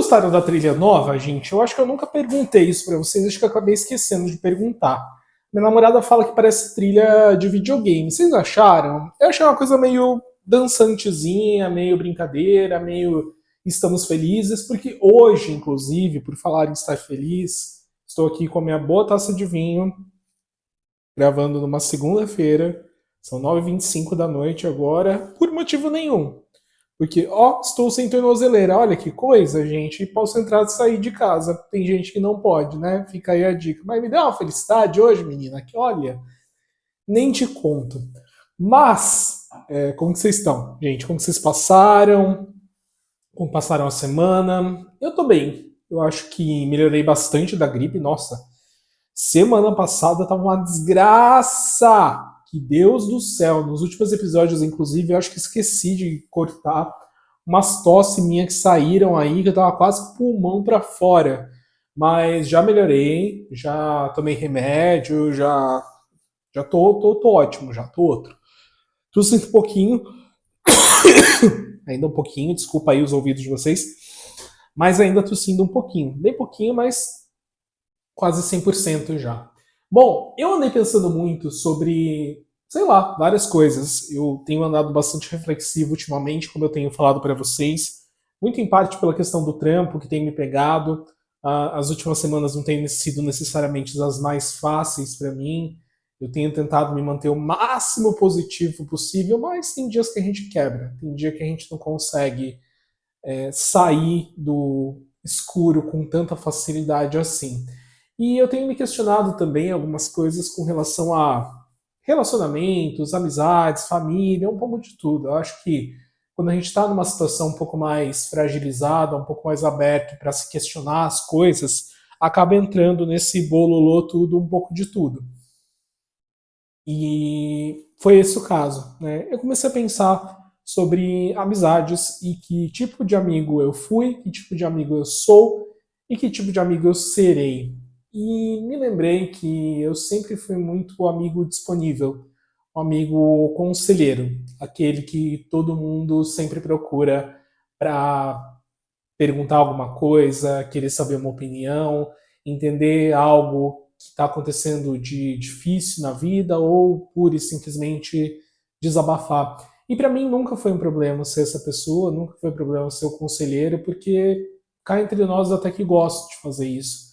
gostaram da trilha nova, gente? Eu acho que eu nunca perguntei isso pra vocês, acho que eu acabei esquecendo de perguntar. Minha namorada fala que parece trilha de videogame. Vocês acharam? Eu achei uma coisa meio dançantezinha, meio brincadeira, meio estamos felizes, porque hoje, inclusive, por falar em estar feliz, estou aqui com a minha boa taça de vinho, gravando numa segunda-feira, são 9h25 da noite agora, por motivo nenhum. Porque, ó, estou sem tornozeleira. Olha que coisa, gente. Posso entrar e sair de casa. Tem gente que não pode, né? Fica aí a dica. Mas me deu uma felicidade hoje, menina, que olha, nem te conto. Mas, como que vocês estão? Gente, como que vocês passaram? Como passaram a semana? Eu tô bem. Eu acho que melhorei bastante da gripe. Nossa, semana passada tava uma desgraça. Que Deus do céu. Nos últimos episódios, inclusive, eu acho que esqueci de cortar umas tosse minha que saíram aí, que eu tava quase com o pulmão pra fora. Mas já melhorei, já tomei remédio, já tô ótimo, já tô outro. Trouxe um pouquinho, ainda um pouquinho, desculpa aí os ouvidos de vocês, mas ainda tossindo um pouquinho. Bem pouquinho, mas quase 100% já. Bom, eu andei pensando muito sobre, sei lá, várias coisas. Eu tenho andado bastante reflexivo ultimamente, como eu tenho falado para vocês, muito em parte pela questão do trampo que tem me pegado. As últimas semanas não têm sido necessariamente as mais fáceis para mim. Eu tenho tentado me manter o máximo positivo possível, mas tem dias que a gente quebra, tem dia que a gente não consegue sair do escuro com tanta facilidade assim. E eu tenho me questionado também algumas coisas com relação a relacionamentos, amizades, família, um pouco de tudo. Eu acho que quando a gente está numa situação um pouco mais fragilizada, um pouco mais aberto para se questionar as coisas, acaba entrando nesse bololô tudo, um pouco de tudo. E foi esse o caso, né? Eu comecei a pensar sobre amizades e que tipo de amigo eu fui, que tipo de amigo eu sou e que tipo de amigo eu serei. E me lembrei que eu sempre fui muito amigo disponível, um amigo conselheiro, aquele que todo mundo sempre procura para perguntar alguma coisa, querer saber uma opinião, entender algo que está acontecendo de difícil na vida ou pura e simplesmente desabafar. E para mim nunca foi um problema ser essa pessoa, nunca foi um problema ser o conselheiro, porque cá entre nós eu até que gosto de fazer isso.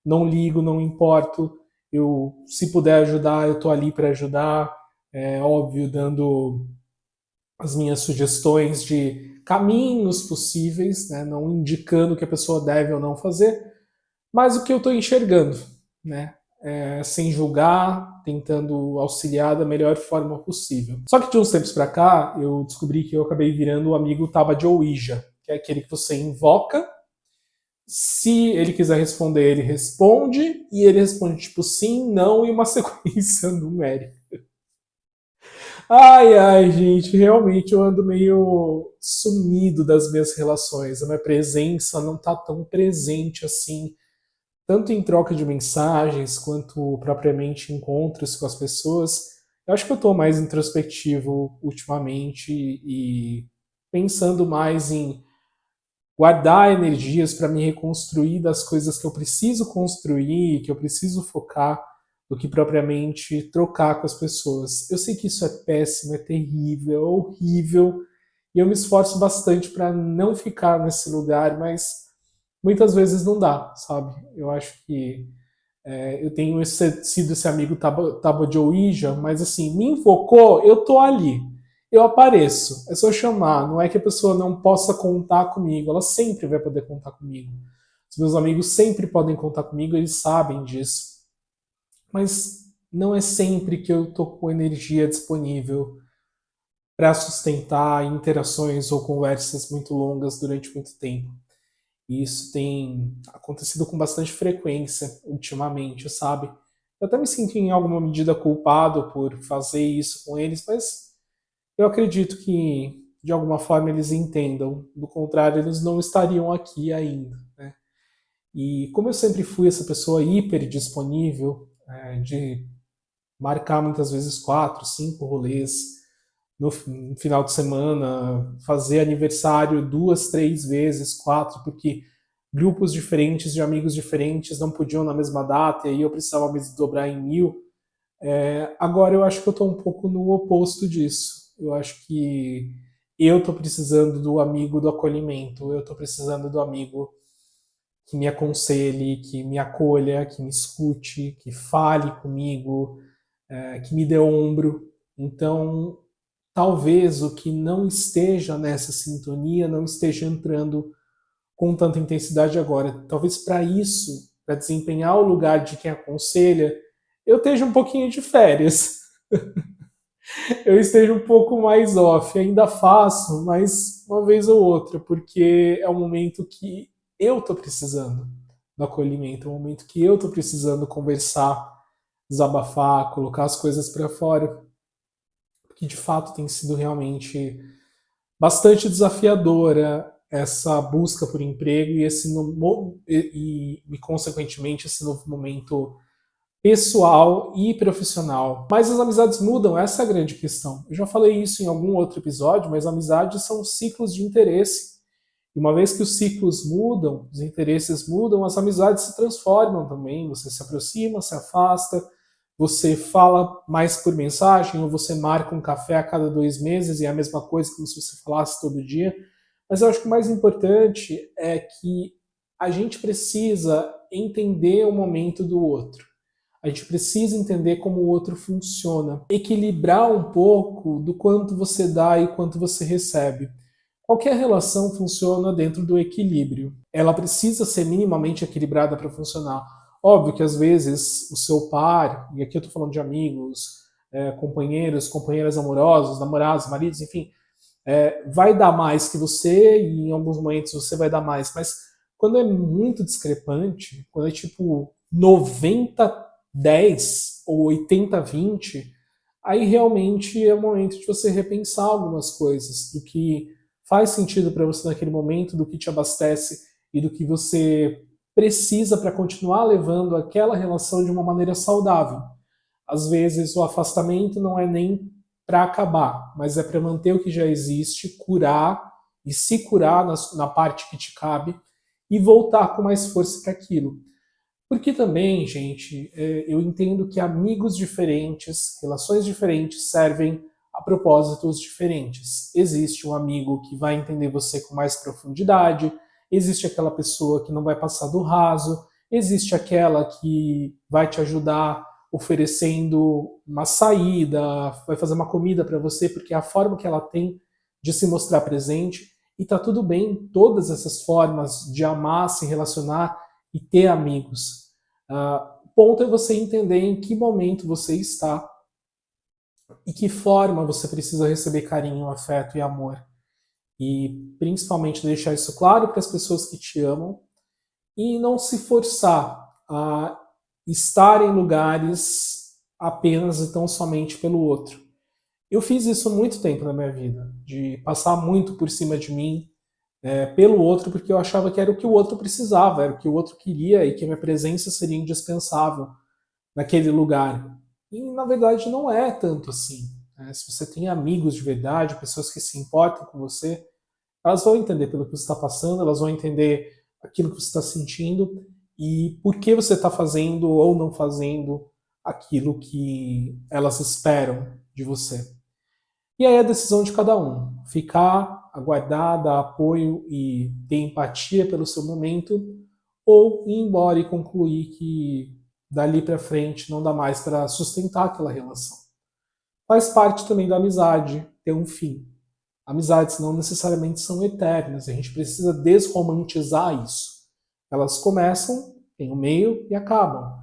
Não ligo, não importo. Eu, se puder ajudar, eu estou ali para ajudar. É óbvio, dando as minhas sugestões de caminhos possíveis, né, não indicando o que a pessoa deve ou não fazer, mas o que eu estou enxergando, né, sem julgar, tentando auxiliar da melhor forma possível. Só que de uns tempos para cá, eu descobri que eu acabei virando o amigo Taba de Ouija, que é aquele que você invoca, se ele quiser responder, ele responde, e ele responde tipo sim, não e uma sequência numérica. Ai, ai, gente, realmente eu ando meio sumido das minhas relações. A minha presença não tá tão presente assim, tanto em troca de mensagens quanto propriamente em encontros com as pessoas. Eu acho que eu tô mais introspectivo ultimamente e pensando mais em guardar energias para me reconstruir das coisas que eu preciso construir, que eu preciso focar, do que propriamente trocar com as pessoas. Eu sei que isso é péssimo, é terrível, é horrível, e eu me esforço bastante para não ficar nesse lugar, mas muitas vezes não dá, sabe? Eu acho que eu tenho sido esse amigo Tabo de Ouija, mas assim, me invocou, eu tô ali. Eu apareço. É só chamar. Não é que a pessoa não possa contar comigo. Ela sempre vai poder contar comigo. Os meus amigos sempre podem contar comigo, eles sabem disso. Mas não é sempre que eu tô com energia disponível para sustentar interações ou conversas muito longas durante muito tempo. E isso tem acontecido com bastante frequência ultimamente, sabe? Eu até me sinto em alguma medida culpado por fazer isso com eles, mas eu acredito que de alguma forma eles entendam. Do contrário, eles não estariam aqui ainda, né? E como eu sempre fui essa pessoa hiper disponível, de marcar muitas vezes 4, 5 rolês no final de semana, fazer aniversário 2, 3 vezes, 4, porque grupos diferentes de amigos diferentes não podiam na mesma data, e aí eu precisava me desdobrar em 1000. Agora eu acho que eu estou um pouco no oposto disso. Eu acho que eu estou precisando do amigo do acolhimento, eu estou precisando do amigo que me aconselhe, que me acolha, que me escute, que fale comigo, que me dê ombro. Então, talvez o que não esteja nessa sintonia não esteja entrando com tanta intensidade agora. Talvez para isso, para desempenhar o lugar de quem aconselha, eu esteja um pouquinho de férias. Eu esteja um pouco mais off. Ainda faço, mas uma vez ou outra, porque é um momento que eu estou precisando do acolhimento, é um momento que eu estou precisando conversar, desabafar, colocar as coisas para fora, porque de fato tem sido realmente bastante desafiadora essa busca por emprego e consequentemente esse novo momento pessoal e profissional. Mas as amizades mudam, essa é a grande questão. Eu já falei isso em algum outro episódio, mas amizades são ciclos de interesse. E uma vez que os ciclos mudam, os interesses mudam, as amizades se transformam também. Você se aproxima, se afasta, você fala mais por mensagem, ou você marca um café a cada 2 meses e é a mesma coisa como se você falasse todo dia. Mas eu acho que o mais importante é que a gente precisa entender o momento do outro. A gente precisa entender como o outro funciona. Equilibrar um pouco do quanto você dá e quanto você recebe. Qualquer relação funciona dentro do equilíbrio. Ela precisa ser minimamente equilibrada para funcionar. Óbvio que às vezes o seu par, e aqui eu estou falando de amigos, companheiros, companheiras amorosos, namorados, maridos, enfim, vai dar mais que você e em alguns momentos você vai dar mais. Mas quando é muito discrepante, quando é tipo 90-10 ou 80-20, aí realmente é o momento de você repensar algumas coisas, do que faz sentido para você naquele momento, do que te abastece e do que você precisa para continuar levando aquela relação de uma maneira saudável. Às vezes o afastamento não é nem para acabar, mas é para manter o que já existe, curar e se curar na parte que te cabe e voltar com mais força para aquilo. Porque também, gente, eu entendo que amigos diferentes, relações diferentes servem a propósitos diferentes. Existe um amigo que vai entender você com mais profundidade, existe aquela pessoa que não vai passar do raso, existe aquela que vai te ajudar oferecendo uma saída, vai fazer uma comida para você, porque é a forma que ela tem de se mostrar presente. E tá tudo bem, todas essas formas de amar, se relacionar e ter amigos. O ponto é você entender em que momento você está e que forma você precisa receber carinho, afeto e amor. E principalmente deixar isso claro para as pessoas que te amam e não se forçar a estar em lugares apenas e tão somente pelo outro. Eu fiz isso muito tempo na minha vida, de passar muito por cima de mim, pelo outro, porque eu achava que era o que o outro precisava, era o que o outro queria e que a minha presença seria indispensável naquele lugar. E na verdade não é tanto assim. Né? Se você tem amigos de verdade, pessoas que se importam com você, elas vão entender pelo que você está passando, elas vão entender aquilo que você está sentindo e por que você está fazendo ou não fazendo aquilo que elas esperam de você. E aí é a decisão de cada um. Ficar, aguardar, dar apoio e ter empatia pelo seu momento, ou ir embora e concluir que dali para frente não dá mais para sustentar aquela relação. Faz parte também da amizade ter um fim. Amizades não necessariamente são eternas, a gente precisa desromantizar isso. Elas começam, tem um meio e acabam.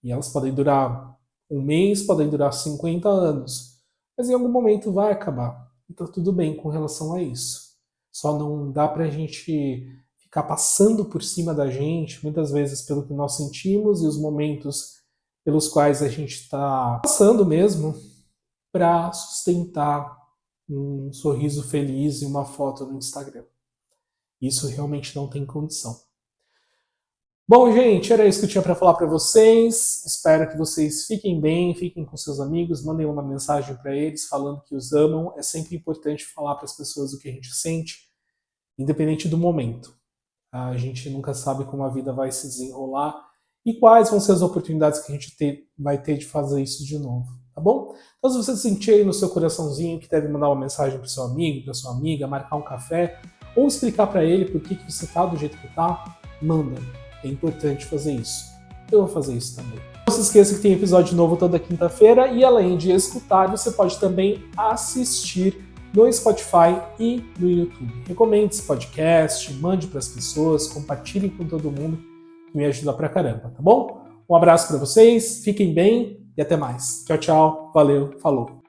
E elas podem durar um mês, podem durar 50 anos. Mas em algum momento vai acabar. Então tudo bem com relação a isso. Só não dá pra gente ficar passando por cima da gente, muitas vezes pelo que nós sentimos e os momentos pelos quais a gente está passando mesmo, para sustentar um sorriso feliz e uma foto no Instagram. Isso realmente não tem condição. Bom, gente, era isso que eu tinha para falar para vocês. Espero que vocês fiquem bem, fiquem com seus amigos, mandem uma mensagem para eles falando que os amam. É sempre importante falar para as pessoas o que a gente sente, independente do momento. A gente nunca sabe como a vida vai se desenrolar e quais vão ser as oportunidades que a gente vai ter de fazer isso de novo, tá bom? Então, se você sentir aí no seu coraçãozinho que deve mandar uma mensagem para seu amigo, para sua amiga, marcar um café, ou explicar para ele por que você tá do jeito que tá, manda. É importante fazer isso. Eu vou fazer isso também. Não se esqueça que tem episódio novo toda quinta-feira e além de escutar, você pode também assistir no Spotify e no YouTube. Recomende esse podcast, mande para as pessoas, compartilhe com todo mundo, que me ajuda pra caramba, tá bom? Um abraço para vocês, fiquem bem e até mais. Tchau, tchau, valeu, falou.